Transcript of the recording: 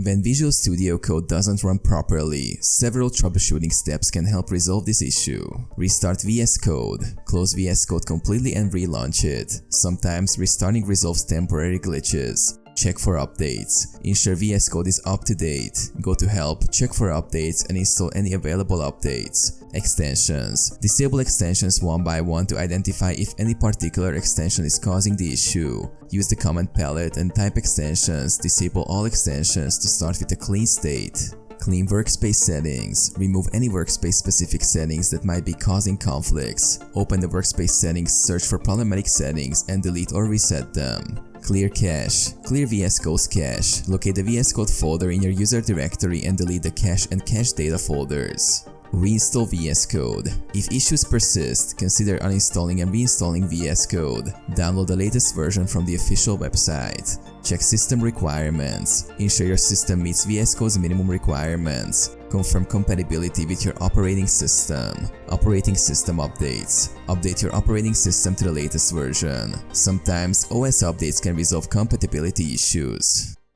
When Visual Studio Code doesn't run properly, several troubleshooting steps can help resolve this issue. Restart VS Code. Close VS Code completely and relaunch it. Sometimes restarting resolves temporary glitches. Check for updates. Ensure VS Code is up to date. Go to Help, check for updates, and install any available updates. Extensions. Disable extensions one by one to identify if any particular extension is causing the issue. Use the command palette and type extensions. Disable all extensions to start with a clean state. Clean workspace settings. Remove any workspace specific settings that might be causing conflicts. Open the workspace settings, search for problematic settings, and delete or reset them. Clear cache. Clear VS Code's cache. Locate the VS Code folder in your user directory and delete the cache and cache data folders. Reinstall VS Code. If issues persist, consider uninstalling and reinstalling VS Code. Download the latest version from the official website. Check system requirements. Ensure your system meets VS Code's minimum requirements. Confirm compatibility with your operating system. Operating system updates. Update your operating system to the latest version. Sometimes OS updates can resolve compatibility issues.